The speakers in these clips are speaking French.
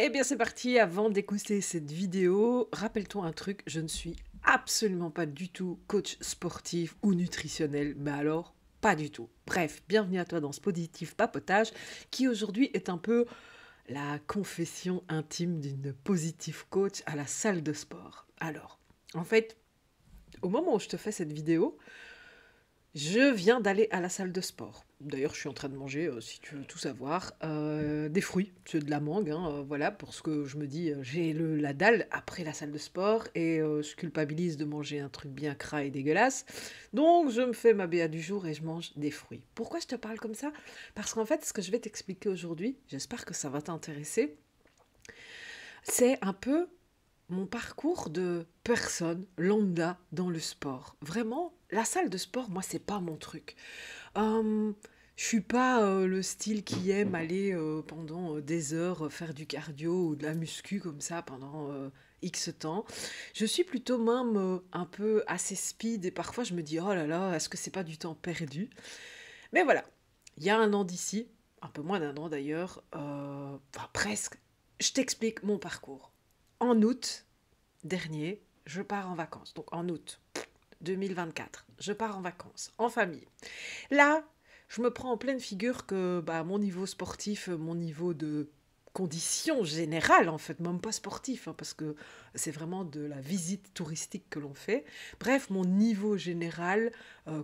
Eh bien, c'est parti. Avant d'écouter cette vidéo, rappelle-toi un truc, je ne suis absolument pas du tout coach sportif ou nutritionnel, mais alors pas du tout. Bref, bienvenue à toi dans ce positif papotage qui aujourd'hui est un peu la confession intime d'une positive coach à la salle de sport. Alors, en fait, au moment où je te fais cette vidéo, je viens d'aller à la salle de sport. D'ailleurs, je suis en train de manger, si tu veux tout savoir, des fruits, c'est de la mangue, hein, voilà, parce que je me dis, j'ai la dalle après la salle de sport et je culpabilise de manger un truc bien gras et dégueulasse. Donc, je me fais ma BA du jour et je mange des fruits. Pourquoi je te parle comme ça? Parce qu'en fait, ce que je vais t'expliquer aujourd'hui, j'espère que ça va t'intéresser, c'est un peu mon parcours de personne lambda dans le sport. Vraiment, la salle de sport, moi, c'est pas mon truc. Euh, je suis pas le style qui aime aller pendant des heures faire du cardio ou de la muscu comme ça pendant X temps. Je suis plutôt même un peu assez speed et parfois je me dis oh là là, est-ce que c'est pas du temps perdu? Mais voilà, il y a un an d'ici, un peu moins d'un an d'ailleurs, enfin presque, je t'explique mon parcours. En août dernier, je pars en vacances. Donc en août 2024, je pars en vacances, en famille. Là, je me prends en pleine figure que mon niveau sportif, mon niveau de condition générale, en fait, même pas sportif, hein, parce que c'est vraiment de la visite touristique que l'on fait. Bref, mon niveau général,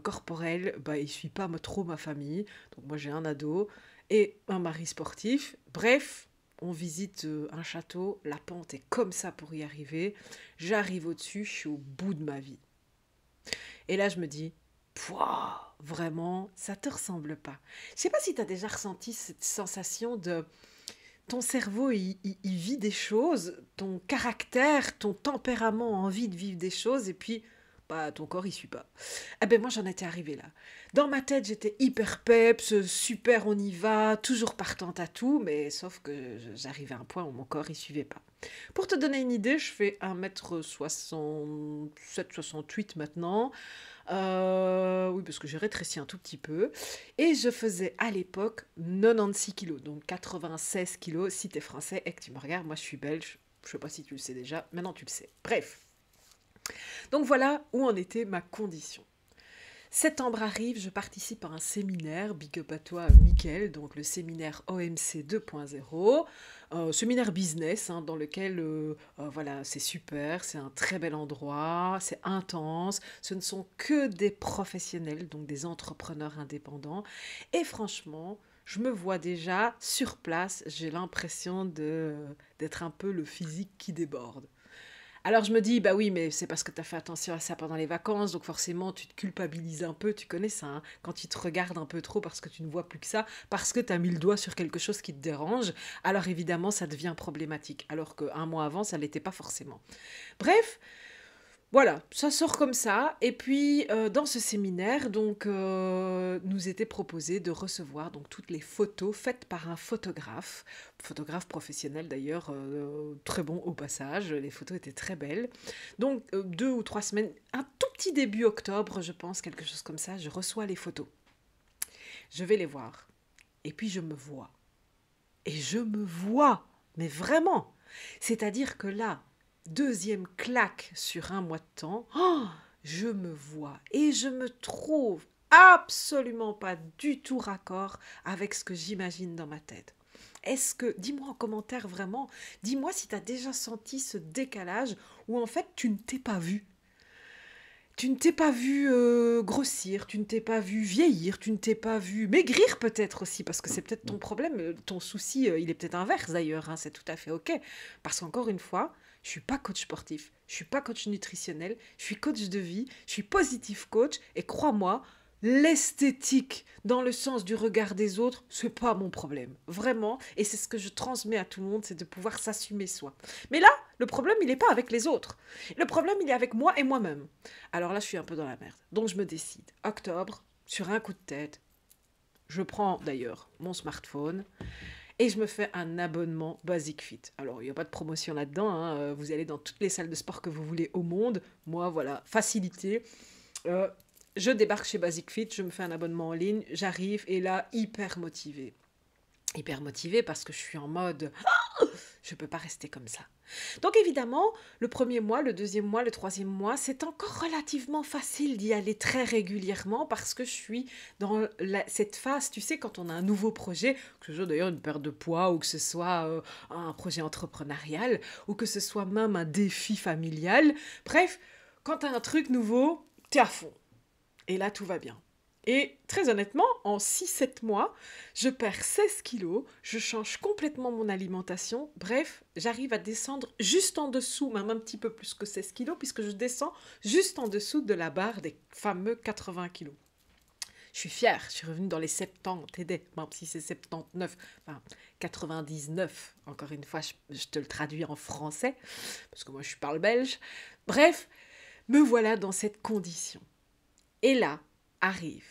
corporel, il suit pas trop ma famille. Donc moi, j'ai un ado et un mari sportif. Bref, on visite un château, la pente est comme ça pour y arriver. J'arrive au-dessus, je suis au bout de ma vie. Et là, je me dis, pouah, vraiment, ça te ressemble pas. Je sais pas si tu as déjà ressenti cette sensation de ton cerveau, il vit des choses, ton caractère, ton tempérament a envie de vivre des choses, et puis ton corps, il suit pas. Eh ben moi, j'en étais arrivée là. Dans ma tête, j'étais hyper peps, super, on y va, toujours partante à tout, mais sauf que j'arrivais à un point où mon corps, il suivait pas. Pour te donner une idée, je fais 1m67-68 maintenant. Oui, parce que j'ai rétréci un tout petit peu. Et je faisais à l'époque 96 kilos, donc 96 kilos si t'es français et que tu me regardes. Moi, je suis belge. Je sais pas si tu le sais déjà. Maintenant, tu le sais. Bref. Donc voilà où en était ma condition. Septembre arrive, je participe à un séminaire, big up à toi Mickaël, donc le séminaire OMC 2.0, séminaire business dans lequel voilà, c'est super, c'est un très bel endroit, c'est intense, ce ne sont que des professionnels, donc des entrepreneurs indépendants, et franchement, je me vois déjà sur place, j'ai l'impression d'être un peu le physique qui déborde. Alors je me dis, bah oui, mais c'est parce que tu as fait attention à ça pendant les vacances, donc forcément tu te culpabilises un peu, tu connais ça, hein, quand tu te regardes un peu trop parce que tu ne vois plus que ça, parce que tu as mis le doigt sur quelque chose qui te dérange, alors évidemment ça devient problématique, alors qu'un mois avant ça ne l'était pas forcément. Bref, voilà, ça sort comme ça. Et puis, dans ce séminaire, donc, nous était proposé de recevoir donc toutes les photos faites par un photographe professionnel d'ailleurs, très bon au passage. Les photos étaient très belles. Donc, 2 ou 3 semaines, un tout petit début octobre, je pense, quelque chose comme ça, je reçois les photos. Je vais les voir. Et puis, je me vois. Et je me vois, mais vraiment. C'est-à-dire que là, deuxième claque sur un mois de temps, oh, je me vois et je me trouve absolument pas du tout raccord avec ce que j'imagine dans ma tête. Est-ce que, dis-moi en commentaire vraiment, dis-moi si tu as déjà senti ce décalage où en fait tu ne t'es pas vu. Tu ne t'es pas vu grossir, tu ne t'es pas vu vieillir, tu ne t'es pas vu maigrir peut-être aussi, parce que c'est peut-être ton problème, ton souci, il est peut-être inverse d'ailleurs, hein, c'est tout à fait ok. Parce qu'encore une fois, je suis pas coach sportif, je suis pas coach nutritionnel, je suis coach de vie, je suis positive coach, et crois-moi, l'esthétique dans le sens du regard des autres, c'est pas mon problème, vraiment, et c'est ce que je transmets à tout le monde, c'est de pouvoir s'assumer soi. Mais là, le problème, il n'est pas avec les autres. Le problème, il est avec moi et moi-même. Alors là, je suis un peu dans la merde. Donc je me décide. Octobre, sur un coup de tête, je prends d'ailleurs mon smartphone et je me fais un abonnement Basic Fit. Alors, il n'y a pas de promotion là-dedans, hein. Vous allez dans toutes les salles de sport que vous voulez au monde. Moi, voilà, facilité. Euh, je débarque chez Basic Fit, je me fais un abonnement en ligne, j'arrive et là, hyper motivée. Hyper motivée parce que je suis en mode Je ne peux pas rester comme ça. Donc évidemment, le premier mois, le deuxième mois, le troisième mois, c'est encore relativement facile d'y aller très régulièrement parce que je suis dans cette phase, tu sais, quand on a un nouveau projet, que ce soit d'ailleurs une perte de poids ou que ce soit un projet entrepreneurial ou que ce soit même un défi familial. Bref, quand tu as un truc nouveau, tu es à fond. Et là, tout va bien. Et très honnêtement, en 6-7 mois, je perds 16 kilos, je change complètement mon alimentation. Bref, j'arrive à descendre juste en dessous, même un petit peu plus que 16 kilos, puisque je descends juste en dessous de la barre des fameux 80 kilos. Je suis fière, je suis revenue dans les 70, même si c'est 79, enfin 99, encore une fois, je te le traduis en français, parce que moi je parle belge. Bref, me voilà dans cette condition. Et là, arrive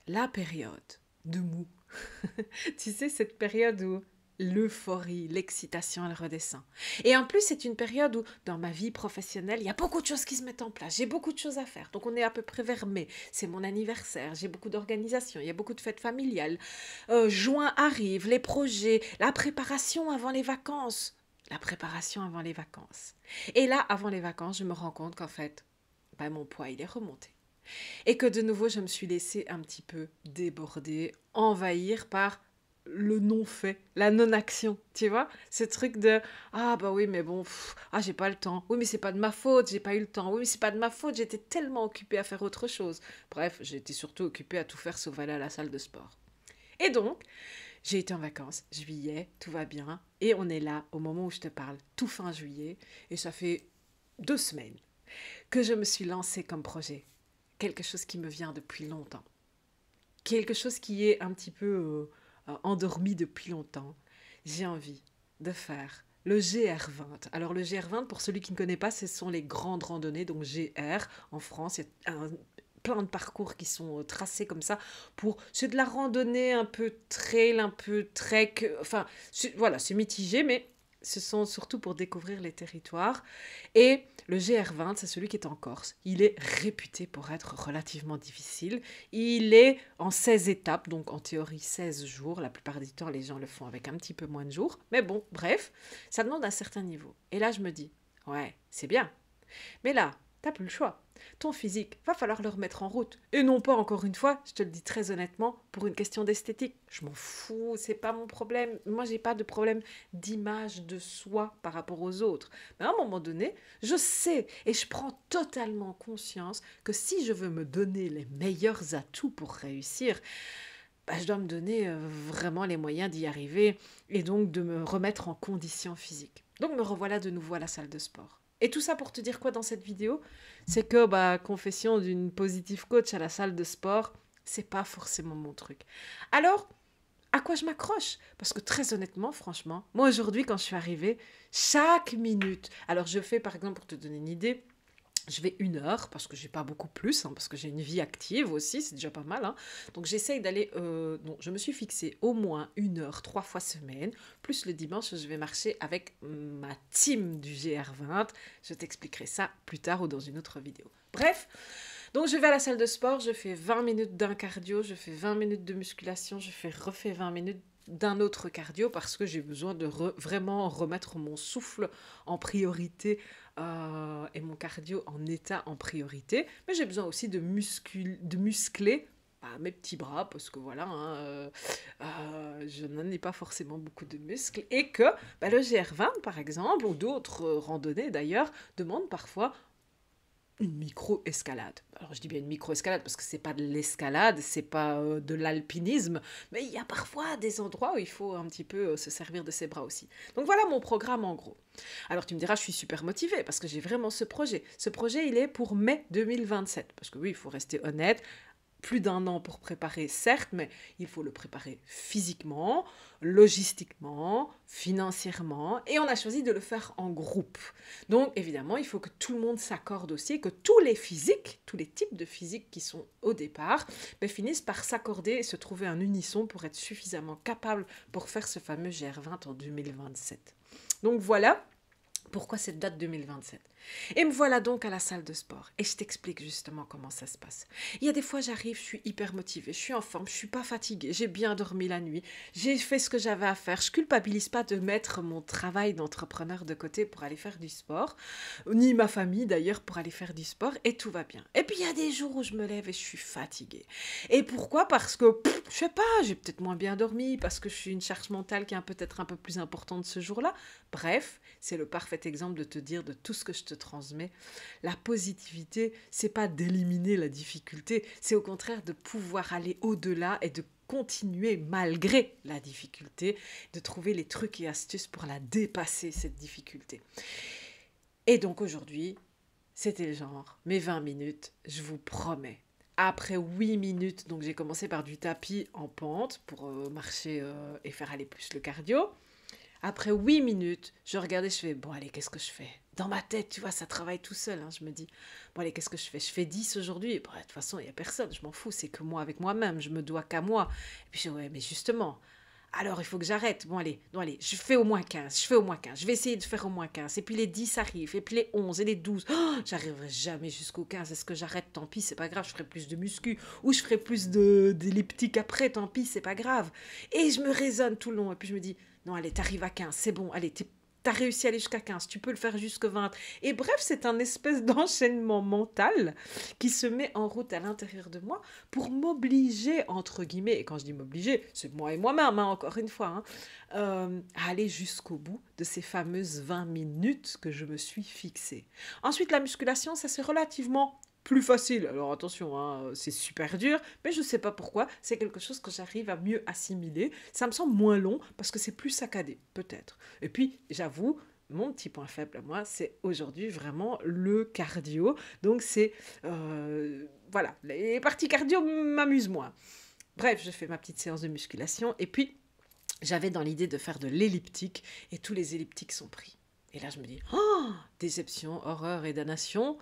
la période de mou. Tu sais, cette période où l'euphorie, l'excitation, elle redescend. Et en plus, c'est une période où, dans ma vie professionnelle, il y a beaucoup de choses qui se mettent en place. J'ai beaucoup de choses à faire. Donc, on est à peu près vers mai. C'est mon anniversaire. J'ai beaucoup d'organisations. Il y a beaucoup de fêtes familiales. Juin arrive, les projets, la préparation avant les vacances. La préparation avant les vacances. Et là, avant les vacances, je me rends compte qu'en fait, mon poids, il est remonté. Et que de nouveau, je me suis laissée un petit peu déborder, envahir par le non-fait, la non-action, tu vois? Ce truc de « Ah bah oui, mais bon, j'ai pas le temps. Oui, mais c'est pas de ma faute, j'ai pas eu le temps. Oui, mais c'est pas de ma faute, j'étais tellement occupée à faire autre chose. » Bref, j'étais surtout occupée à tout faire sauf aller à la salle de sport. Et donc, j'ai été en vacances, juillet, tout va bien. Et on est là, au moment où je te parle, tout fin juillet. Et ça fait 2 semaines que je me suis lancée comme projet. Quelque chose qui me vient depuis longtemps. Quelque chose qui est un petit peu endormi depuis longtemps. J'ai envie de faire le GR20. Alors le GR20, pour celui qui ne connaît pas, ce sont les grandes randonnées. Donc GR, en France, il y a plein de parcours qui sont tracés comme ça. C'est de la randonnée un peu trail, un peu trek. Enfin, voilà, c'est mitigé, mais ce sont surtout pour découvrir les territoires. Et le GR20, c'est celui qui est en Corse. Il est réputé pour être relativement difficile. Il est en 16 étapes, donc en théorie 16 jours. La plupart du temps, les gens le font avec un petit peu moins de jours. Mais bon, bref, ça demande un certain niveau. Et là, je me dis, ouais, c'est bien. Mais là, t'as plus le choix. Ton physique, va falloir le remettre en route. Et non pas, encore une fois, je te le dis très honnêtement, pour une question d'esthétique. Je m'en fous, c'est pas mon problème. Moi, j'ai pas de problème d'image de soi par rapport aux autres. Mais à un moment donné, je sais et je prends totalement conscience que si je veux me donner les meilleurs atouts pour réussir, je dois me donner vraiment les moyens d'y arriver et donc de me remettre en condition physique. Donc me revoilà de nouveau à la salle de sport. Et tout ça pour te dire quoi dans cette vidéo? C'est que, confession d'une positive coach à la salle de sport, c'est pas forcément mon truc. Alors, à quoi je m'accroche? Parce que très honnêtement, franchement, moi aujourd'hui, quand je suis arrivée, chaque minute, alors je fais par exemple, pour te donner une idée, je vais 1 heure, parce que j'ai pas beaucoup plus, parce que j'ai une vie active aussi, c'est déjà pas mal. Donc j'essaye d'aller, je me suis fixé au moins 1 heure, 3 fois semaine, plus le dimanche, je vais marcher avec ma team du GR20. Je t'expliquerai ça plus tard ou dans une autre vidéo. Bref, donc je vais à la salle de sport, je fais 20 minutes d'un cardio, je fais 20 minutes de musculation, refais 20 minutes d'un autre cardio parce que j'ai besoin de vraiment remettre mon souffle en priorité et mon cardio en état en priorité. Mais j'ai besoin aussi de muscler mes petits bras parce que voilà, je n'en ai pas forcément beaucoup de muscles et que le GR20 par exemple ou d'autres randonnées d'ailleurs demandent parfois une micro-escalade. Alors je dis bien une micro-escalade parce que c'est pas de l'escalade, c'est pas de l'alpinisme, mais il y a parfois des endroits où il faut un petit peu se servir de ses bras aussi. Donc voilà mon programme en gros. Alors tu me diras, je suis super motivée parce que j'ai vraiment ce projet. Ce projet, il est pour mai 2027. Parce que oui, il faut rester honnête, plus d'1 an pour préparer, certes, mais il faut le préparer physiquement, logistiquement, financièrement, et on a choisi de le faire en groupe. Donc, évidemment, il faut que tout le monde s'accorde aussi, que tous les types de physiques qui sont au départ, finissent par s'accorder et se trouver un unisson pour être suffisamment capables pour faire ce fameux GR20 en 2027. Donc voilà. Pourquoi cette date 2027? Et me voilà donc à la salle de sport. Et je t'explique justement comment ça se passe. Il y a des fois, j'arrive, je suis hyper motivée, je suis en forme, je suis pas fatiguée, j'ai bien dormi la nuit, j'ai fait ce que j'avais à faire. Je culpabilise pas de mettre mon travail d'entrepreneur de côté pour aller faire du sport, ni ma famille d'ailleurs pour aller faire du sport, et tout va bien. Et puis il y a des jours où je me lève et je suis fatiguée. Et pourquoi? Parce que, je sais pas, j'ai peut-être moins bien dormi, parce que je suis une charge mentale qui est peut-être un peu plus importante ce jour-là. Bref, c'est le parfait exemple de te dire de tout ce que je te transmets. La positivité, c'est pas d'éliminer la difficulté, c'est au contraire de pouvoir aller au-delà et de continuer malgré la difficulté, de trouver les trucs et astuces pour la dépasser, cette difficulté. Et donc aujourd'hui, c'était le genre, mes 20 minutes, je vous promets. Après 8 minutes, donc j'ai commencé par du tapis en pente pour marcher et faire aller plus le cardio. Après 8 minutes, je regardais, je fais, bon allez, qu'est-ce que je fais? Dans ma tête, tu vois, ça travaille tout seul. Hein, je me dis, bon allez, qu'est-ce que je fais? Je fais 10 aujourd'hui. Et bon, de toute façon, il n'y a personne, je m'en fous, c'est que moi avec moi-même, je me dois qu'à moi. Et puis je dis, ouais, mais justement, alors il faut que j'arrête. Bon allez, je fais au moins 15, je fais au moins 15. Je vais essayer de faire au moins 15. Et puis les 10 arrivent, et puis les 11 et les 12. Oh, j'arriverai jamais jusqu'au 15. Est-ce que j'arrête? Tant pis, c'est pas grave, je ferai plus de muscu. Ou je ferai plus d'elliptique après, tant pis, c'est pas grave. Et je me raisonne tout le long. Et puis je me dis, non, allez, t'arrives à 15, c'est bon, allez, t'as réussi à aller jusqu'à 15, tu peux le faire jusqu'à 20. Et bref, c'est un espèce d'enchaînement mental qui se met en route à l'intérieur de moi pour m'obliger, entre guillemets, et quand je dis m'obliger, c'est moi et moi-même, hein, encore une fois, à aller jusqu'au bout de ces fameuses 20 minutes que je me suis fixées. Ensuite, la musculation, ça c'est relativement plus facile. Alors attention, hein, c'est super dur, mais je ne sais pas pourquoi. C'est quelque chose que j'arrive à mieux assimiler. Ça me semble moins long parce que c'est plus saccadé, peut-être. Et puis, j'avoue, mon petit point faible à moi, c'est aujourd'hui vraiment le cardio. Donc c'est... voilà, les parties cardio m'amusent moins. Bref, je fais ma petite séance de musculation et puis j'avais dans l'idée de faire de l'elliptique et tous les elliptiques sont pris. Et là, je me dis, oh, déception, horreur et damnation.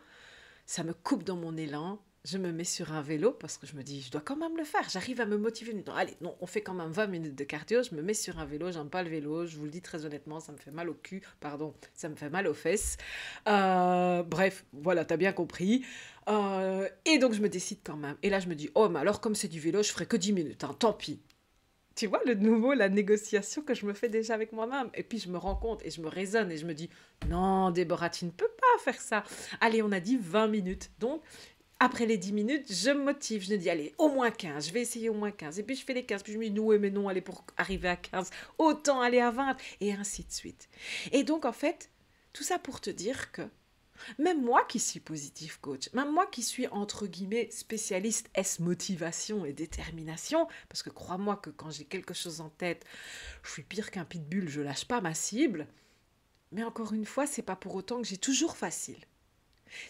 Ça me coupe dans mon élan, je me mets sur un vélo parce que je me dis, je dois quand même le faire, j'arrive à me motiver. Non, allez, non, on fait quand même 20 minutes de cardio, je me mets sur un vélo, j'aime pas le vélo, je vous le dis très honnêtement, ça me fait mal au cul, pardon, ça me fait mal aux fesses. Bref, voilà, t'as bien compris. Et donc je me décide quand même. Et là je me dis, oh, mais alors comme c'est du vélo, je ferai que 10 minutes, hein, tant pis. Tu vois, le nouveau, la négociation que je me fais déjà avec moi-même. Et puis je me rends compte et je me raisonne et je me dis, non, Déborah, tu ne peux pas faire ça. Allez, on a dit 20 minutes. Donc, après les 10 minutes, je me motive. Je me dis, allez, au moins 15. Je vais essayer au moins 15. Et puis je fais les 15. Puis je me dis, non, mais non, allez, pour arriver à 15, autant aller à 20. Et ainsi de suite. Et donc, en fait, tout ça pour te dire que même moi qui suis positive coach, même moi qui suis entre guillemets spécialiste S motivation et détermination, parce que crois-moi que quand j'ai quelque chose en tête, je suis pire qu'un pitbull, je lâche pas ma cible. Mais encore une fois, c'est pas pour autant que j'ai toujours facile.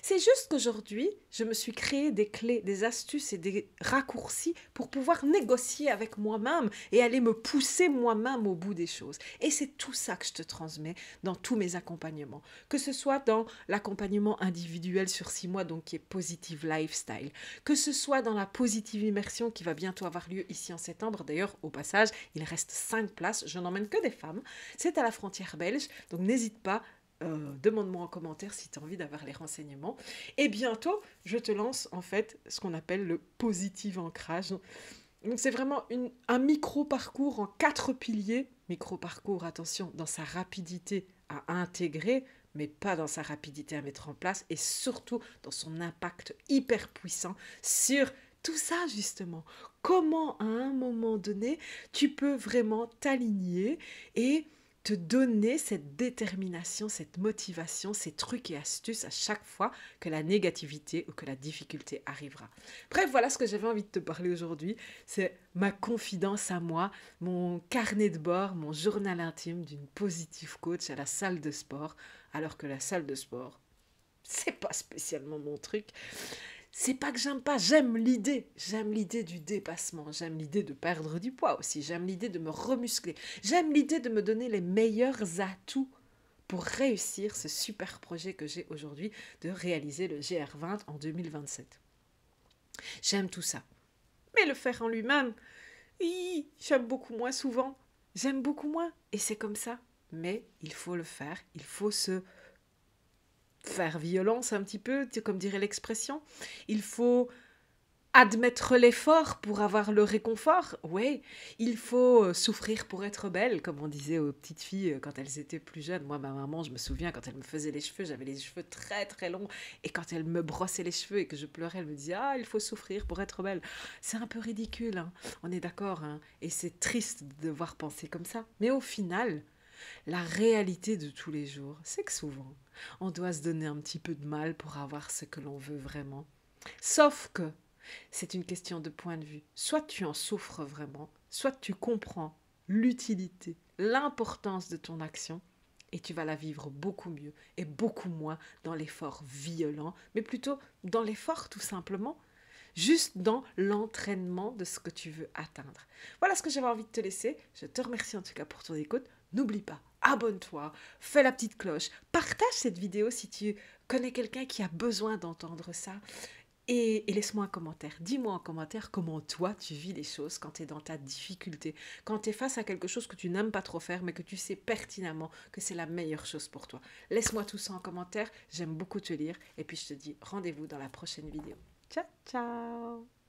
C'est juste qu'aujourd'hui, je me suis créé des clés, des astuces et des raccourcis pour pouvoir négocier avec moi-même et aller me pousser moi-même au bout des choses. Et c'est tout ça que je te transmets dans tous mes accompagnements. Que ce soit dans l'accompagnement individuel sur 6 mois, donc qui est Positive Lifestyle. Que ce soit dans la Positive Immersion qui va bientôt avoir lieu ici en septembre. D'ailleurs, au passage, il reste 5 places. Je n'emmène que des femmes. C'est à la frontière belge, donc n'hésite pas. Demande-moi en commentaire si tu as envie d'avoir les renseignements. Et bientôt, je te lance en fait ce qu'on appelle le positive ancrage. Donc c'est vraiment un micro-parcours en 4 piliers. Micro-parcours, attention, dans sa rapidité à intégrer, mais pas dans sa rapidité à mettre en place, et surtout dans son impact hyper puissant sur tout ça justement. Comment à un moment donné, tu peux vraiment t'aligner et te donner cette détermination, cette motivation, ces trucs et astuces à chaque fois que la négativité ou que la difficulté arrivera. Bref, voilà ce que j'avais envie de te parler aujourd'hui. C'est ma confidence à moi, mon carnet de bord, mon journal intime d'une positive coach à la salle de sport, alors que la salle de sport, c'est pas spécialement mon truc. C'est pas que j'aime pas, j'aime l'idée du dépassement, j'aime l'idée de perdre du poids aussi, j'aime l'idée de me remuscler, j'aime l'idée de me donner les meilleurs atouts pour réussir ce super projet que j'ai aujourd'hui de réaliser le GR20 en 2027. J'aime tout ça, mais le faire en lui-même, j'aime beaucoup moins souvent, j'aime beaucoup moins et c'est comme ça, mais il faut le faire, il faut se faire violence un petit peu, comme dirait l'expression. Il faut admettre l'effort pour avoir le réconfort. Oui, il faut souffrir pour être belle, comme on disait aux petites filles quand elles étaient plus jeunes. Moi, ma maman, je me souviens, quand elle me faisait les cheveux, j'avais les cheveux très très longs, et quand elle me brossait les cheveux et que je pleurais, elle me disait: ah, il faut souffrir pour être belle. C'est un peu ridicule, hein. On est d'accord, hein. Et c'est triste de devoir penser comme ça. Mais au final, la réalité de tous les jours, c'est que souvent, on doit se donner un petit peu de mal pour avoir ce que l'on veut vraiment. Sauf que c'est une question de point de vue. Soit tu en souffres vraiment, soit tu comprends l'utilité, l'importance de ton action, et tu vas la vivre beaucoup mieux et beaucoup moins dans l'effort violent, mais plutôt dans l'effort tout simplement, juste dans l'entraînement de ce que tu veux atteindre. Voilà ce que j'avais envie de te laisser. Je te remercie en tout cas pour ton écoute. N'oublie pas, abonne-toi, fais la petite cloche, partage cette vidéo si tu connais quelqu'un qui a besoin d'entendre ça. Et laisse-moi un commentaire. Dis-moi en commentaire comment toi tu vis les choses quand tu es dans ta difficulté, quand tu es face à quelque chose que tu n'aimes pas trop faire, mais que tu sais pertinemment que c'est la meilleure chose pour toi. Laisse-moi tout ça en commentaire. J'aime beaucoup te lire. Et puis je te dis rendez-vous dans la prochaine vidéo. Ciao, ciao!